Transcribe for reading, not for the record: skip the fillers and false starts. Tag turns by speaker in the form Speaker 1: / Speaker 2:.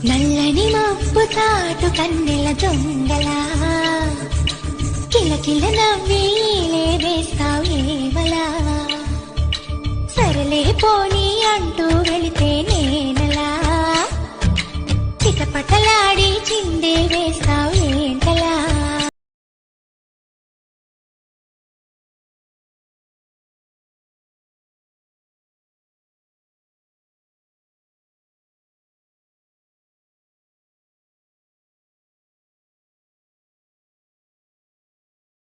Speaker 1: నల్లని మబ్బు తాటు కన్నెల దొంగలా కిలకిల నవ్వీలే వేస్తావు ఏవలా సరలే పోనీ అంటూ వెళితే నేనలా చిటపటలాడి చిందే వేస్తా